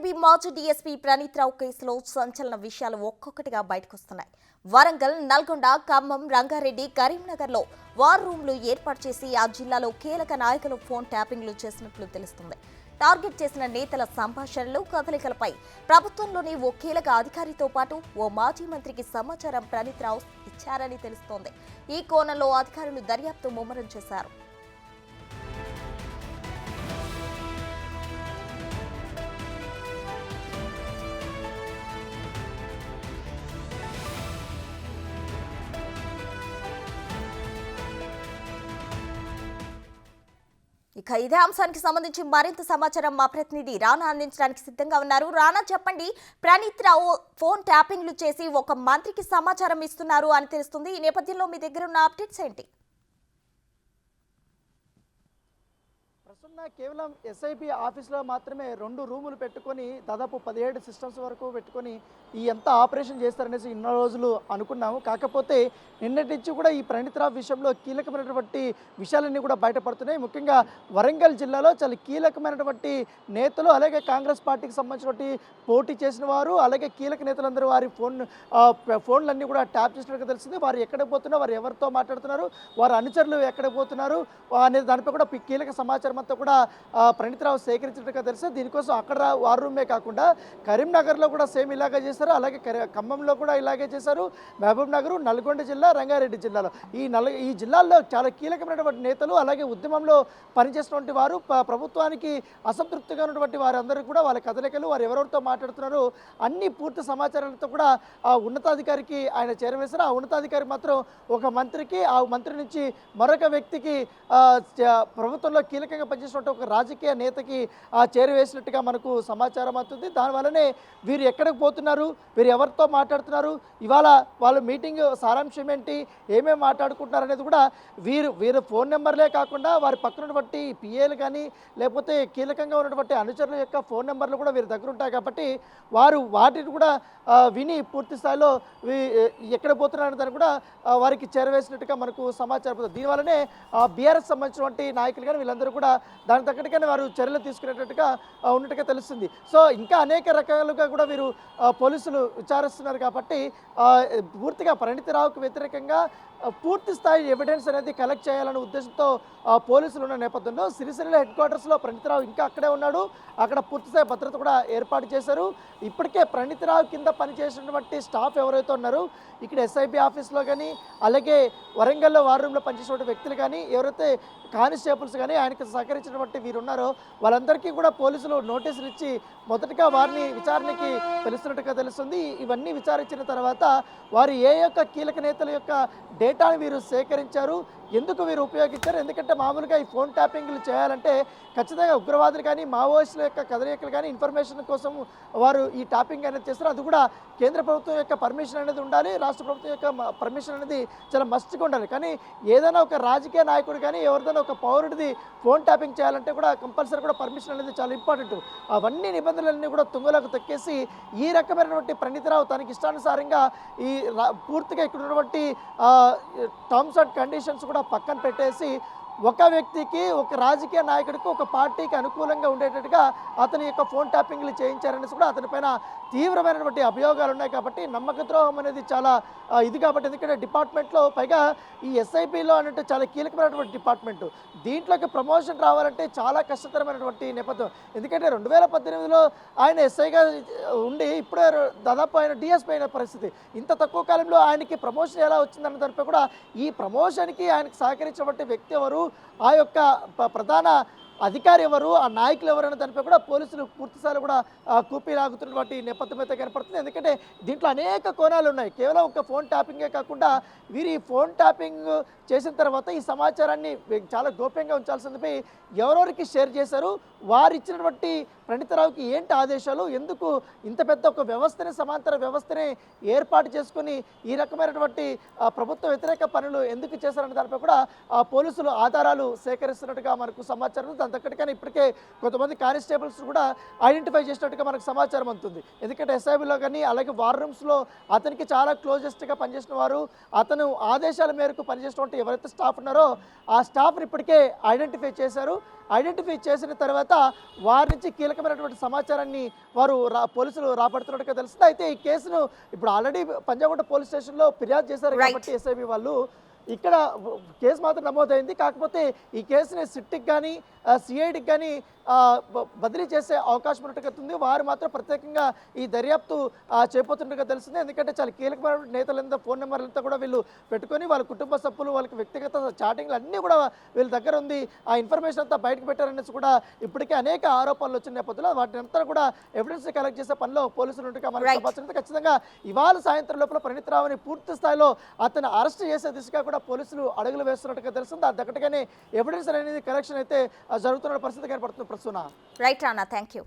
ACB మాజీ DSP Praneeth రావు కేసులో సంచలన విషయాలు ఒక్కొక్కటిగా బయటకొస్తున్నాయి. వరంగల్, నల్గొండ, ఖమ్మం, రంగారెడ్డి, కరీంనగర్లో వార్ రూమ్లు ఏర్పాటు చేసి ఆ జిల్లాలో కీలక నాయకులు ఫోన్ ట్యాపింగ్లు చేసినట్లు తెలుస్తుంది. టార్గెట్ చేసిన నేతల సంభాషణలు, కదలికలపై ప్రభుత్వంలోని ఓ కీలక అధికారితో పాటు ఓ మాజీ మంత్రికి సమాచారం ప్రణీత్ రావు ఇచ్చారని తెలుస్తోంది. ఈ కోణంలో అధికారులు దర్యాప్తు ముమ్మరం చేశారు. ఇక ఇదే అంశానికి సంబంధించి మరింత సమాచారం మా ప్రతినిధి రానా అందించడానికి సిద్ధంగా ఉన్నారు. రానా, చెప్పండి. ప్రణీత్ రావు ఫోన్ ట్యాపింగ్లు చేసి ఒక మంత్రికి సమాచారం ఇస్తున్నారు అని తెలుస్తుంది. ఈ నేపథ్యంలో మీ దగ్గర ఉన్న అప్డేట్స్ ఏంటి? కేవలం ఎస్ఐబి ఆఫీస్లో మాత్రమే 2 రూములు పెట్టుకొని దాదాపు 17 సిస్టమ్స్ వరకు పెట్టుకొని ఈ ఎంత ఆపరేషన్ చేస్తారనేసి ఇన్న రోజులు అనుకున్నాము. కాకపోతే నిన్నటి నుంచి కూడా ఈ ప్రణీత్ రావు విషయంలో కీలకమైనటువంటి విషయాలన్నీ కూడా బయటపడుతున్నాయి. ముఖ్యంగా వరంగల్ జిల్లాలో చాలా కీలకమైనటువంటి నేతలు, అలాగే కాంగ్రెస్ పార్టీకి సంబంధించినటువంటి పోటీ చేసిన వారు, అలాగే కీలక నేతలందరూ వారి ఫోన్లన్నీ కూడా ట్యాప్ చేసినట్టుగా తెలిసింది. వారు ఎక్కడికి పోతున్నారు, వారు ఎవరితో మాట్లాడుతున్నారు, వారి అనుచరులు ఎక్కడికి పోతున్నారు అనే దానిపై కూడా కీలక సమాచారం అంతా కూడా ప్రణీత్ రావు సేకరించినట్టుగా తెలుసు. దీనికోసం అక్కడ వార్ రూమే కాకుండా కరీంనగర్లో కూడా సేమ్ ఇలాగే చేశారు, అలాగే ఖమ్మంలో కూడా ఇలాగే చేశారు. మహబూబ్ నగర్, నల్గొండ జిల్లా, రంగారెడ్డి జిల్లాలో ఈ జిల్లాల్లో చాలా కీలకమైనటువంటి నేతలు, అలాగే ఉద్యమంలో పనిచేసినటువంటి వారు, ప్రభుత్వానికి అసంతృప్తిగా ఉన్నటువంటి వారందరూ కూడా వాళ్ళ కదలికలు, వారు ఎవరెవరితో మాట్లాడుతున్నారు అన్ని పూర్తి సమాచారాలతో కూడా ఆ ఉన్నతాధికారికి ఆయన చేరవేశారు. ఆ ఉన్నతాధికారి మాత్రం ఒక మంత్రికి, ఆ మంత్రి నుంచి మరొక వ్యక్తికి ప్రభుత్వంలో కీలకంగా పనిచేసినట్టు ఒక రాజకీయ నేతకి చేరవేసినట్టుగా మనకు సమాచారం అవుతుంది. దానివల్లనే వీరు ఎక్కడికి పోతున్నారు, వీరు ఎవరితో మాట్లాడుతున్నారు, ఇవాళ వాళ్ళ మీటింగ్ సారాంశం ఏంటి, ఏమేమి మాట్లాడుకుంటున్నారు అనేది కూడా వీరు ఫోన్ నెంబర్లే కాకుండా వారి పక్కన ఉన్నటువంటి పిఏలు కానీ లేకపోతే కీలకంగా ఉన్నటువంటి అనుచరుల యొక్క ఫోన్ నెంబర్లు కూడా వీరి దగ్గర ఉంటాయి. కాబట్టి వారు వాటిని కూడా విని పూర్తి స్థాయిలో ఎక్కడ పోతున్నారనే దాన్ని కూడా వారికి చేరవేసినట్టుగా మనకు సమాచారం అవుతుంది. దీనివల్లనే బీఆర్ఎస్ సంబంధించినటువంటి నాయకులు కానీ వీళ్ళందరూ కూడా దాని తగ్గట్టుగానే వారు చర్యలు తీసుకునేటట్టుగా ఉన్నట్టుగా తెలుస్తుంది. సో ఇంకా అనేక రకాలుగా కూడా వీరు పోలీసులు విచారిస్తున్నారు. కాబట్టి పూర్తిగా ప్రణీత్ రావుకు వ్యతిరేకంగా పూర్తి స్థాయి ఎవిడెన్స్ అనేది కలెక్ట్ చేయాలనే ఉద్దేశంతో పోలీసులు ఉన్న నేపథ్యంలో సిరిసిల్ల హెడ్ క్వార్టర్స్లో ప్రణీత్ రావు ఇంకా అక్కడే ఉన్నాడు. అక్కడ పూర్తిస్థాయి భద్రత కూడా ఏర్పాటు చేశారు. ఇప్పటికే ప్రణీత్ రావు కింద పనిచేసినటువంటి స్టాఫ్ ఎవరైతే ఉన్నారో ఇక్కడ ఎస్ఐబి ఆఫీస్లో కానీ, అలాగే వరంగల్లో వార్ రూమ్లో పనిచేసినటువంటి వ్యక్తులు కానీ, ఎవరైతే కానిస్టేబుల్స్ కానీ ఆయనకు సహకరించినటువంటి వీరు ఉన్నారో వాళ్ళందరికీ కూడా పోలీసులు నోటీసులు ఇచ్చి మొదటగా వారిని విచారణకి తెలుస్తున్నట్టుగా తెలుస్తుంది. ఇవన్నీ విచారించిన తర్వాత వారు ఏ యొక్క కీలక నేతల యొక్క డేటాను వీరు సేకరించారు, ఎందుకు వీరు ఉపయోగించారు. ఎందుకంటే మామూలుగా ఈ ఫోన్ ట్యాపింగ్లు చేయాలంటే ఖచ్చితంగా ఉగ్రవాదులు కానీ, మావోయిస్టుల యొక్క కదలికలు కానీ ఇన్ఫర్మేషన్ కోసం వారు ఈ ట్యాపింగ్ అనేది చేస్తారు. అది కూడా కేంద్ర ప్రభుత్వం యొక్క పర్మిషన్ అనేది ఉండాలి, రాష్ట్ర ప్రభుత్వం యొక్క పర్మిషన్ అనేది చాలా మస్ట్గా ఉండాలి. కానీ ఏదైనా ఒక రాజకీయ నాయకుడు కానీ ఎవరిదైనా ఒక పౌరుడిది ఫోన్ ట్యాపింగ్ చేయాలంటే కూడా కంపల్సరీ కూడా పర్మిషన్ అనేది చాలా ఇంపార్టెంట్. అవన్నీ నిబంధనలన్నీ కూడా తుంగలోకి తొక్కేసి ఈ రకమైనటువంటి ప్రణీత్ రావు తనకి ఇష్టానుసారంగా ఈ పూర్తిగా ఇక్కడ ఉన్నటువంటి టర్మ్స్ అండ్ కండిషన్స్ కూడా పక్కన పెట్టేసి ఒక వ్యక్తికి, ఒక రాజకీయ నాయకుడికి, ఒక పార్టీకి అనుకూలంగా ఉండేటట్టుగా అతని యొక్క ఫోన్ ట్యాపింగ్లు చేయించారనేసి కూడా అతనిపైన తీవ్రమైనటువంటి అభియోగాలు ఉన్నాయి. కాబట్టి నమ్మక ద్రోహం అనేది చాలా ఇది కాబట్టి, ఎందుకంటే డిపార్ట్మెంట్లో పైగా ఈ ఎస్ఐబిలో అంటే చాలా కీలకమైనటువంటి డిపార్ట్మెంటు, దీంట్లోకి ప్రమోషన్ రావాలంటే చాలా కష్టతరమైనటువంటి నేపథ్యం. ఎందుకంటే 2018లో ఆయన ఎస్ఐగా ఉండి ఇప్పుడే దాదాపు ఆయన డిఎస్పీ అయిన పరిస్థితి. ఇంత తక్కువ కాలంలో ఆయనకి ప్రమోషన్ ఎలా వచ్చిందన్న దానిపై కూడా ఈ ప్రమోషన్కి ఆయనకు సహకరించినటువంటి వ్యక్తి ఎవరు, ఆ యొక్క ప్రధాన అధికారి ఎవరు, ఆ నాయకులు ఎవరు అనే దానిపై కూడా పోలీసులు పూర్తిస్థాయిలో కూడా కూపీలాగుతున్నటువంటి నేపథ్యం అయితే కనపడుతుంది. ఎందుకంటే దీంట్లో అనేక కోణాలు ఉన్నాయి. కేవలం ఒక ఫోన్ ట్యాపింగే కాకుండా వీరు ఈ ఫోన్ ట్యాపింగ్ చేసిన తర్వాత ఈ సమాచారాన్ని చాలా గోప్యంగా ఉంచాల్సిందిపై ఎవరెవరికి షేర్ చేశారు, వారు ఇచ్చినటువంటి ప్రణీత్ రావుకి ఏంటి ఆదేశాలు, ఎందుకు ఇంత పెద్ద ఒక వ్యవస్థని, సమాంతర వ్యవస్థని ఏర్పాటు చేసుకుని ఈ రకమైనటువంటి ప్రభుత్వ వ్యతిరేక పనులు ఎందుకు చేశారనే దానిపై కూడా పోలీసులు ఆధారాలు సేకరిస్తున్నట్టుగా మనకు సమాచారం. దక్కడికైనా ఇప్పటికే కొంతమంది కానిస్టేబుల్స్ కూడా ఐడెంటిఫై చేసినట్టుగా మనకు సమాచారం అందుతుంది. ఎందుకంటే ఎస్ఐబిలో కానీ అలాగే వార్ రూమ్స్లో అతనికి చాలా క్లోజెస్ట్గా పనిచేసిన వారు, అతను ఆదేశాల మేరకు పనిచేసినటువంటి ఎవరైతే స్టాఫ్ ఉన్నారో ఆ స్టాఫ్ని ఇప్పటికే ఐడెంటిఫై చేశారు. ఐడెంటిఫై చేసిన తర్వాత వారి నుంచి కీలకమైనటువంటి సమాచారాన్ని వారు పోలీసులు రాబడుతున్నట్టుగా తెలుస్తుంది. అయితే ఈ కేసును ఇప్పుడు ఆల్రెడీ పంజాగుట్ట పోలీస్ స్టేషన్లో ఫిర్యాదు చేశారు కాబట్టి ఎస్ఐబి వాళ్ళు ఇక్కడ కేసు మాత్రం నమోదైంది. కాకపోతే ఈ కేసుని సిట్కి కానీ సిఐడికి కానీ బదిలీ చేసే అవకాశం ఉన్నట్టుగా ఉంది. వారు మాత్రం ప్రత్యేకంగా ఈ దర్యాప్తు చేపడుతున్నట్టుగా తెలుస్తుంది. ఎందుకంటే చాలా కీలకమైన నేతలంతా ఫోన్ నెంబర్లంతా కూడా వీళ్ళు పెట్టుకొని వాళ్ళ కుటుంబ సభ్యులు వాళ్ళకి వ్యక్తిగత చాటింగ్లు అన్నీ కూడా వీళ్ళ దగ్గర ఉంది. ఆ ఇన్ఫర్మేషన్ అంతా బయటకు పెట్టారనేసి కూడా ఇప్పటికే అనేక ఆరోపణలు వచ్చిన నేపథ్యంలో వాటిని అంతా కూడా ఎవిడెన్స్ కలెక్ట్ చేసే పనిలో పోలీసులు ఉన్నట్టుగా మనకు సమాచారం. ఖచ్చితంగా ఇవాళ సాయంత్రం లోపల ప్రణీత్ రావుని పూర్తి స్థాయిలో అతను అరెస్ట్ చేసే దిశగా కూడా పోలీసులు అడుగులు వేస్తున్నట్టుగా తెలుస్తుంది. ఆ దగ్గరగానే ఎవిడెన్స్ అనేది కలెక్షన్ అయితే జరుగుతున్న పరిస్థితి కనపడుతుంది ప్రస్తుతం. Right Rana, thank you.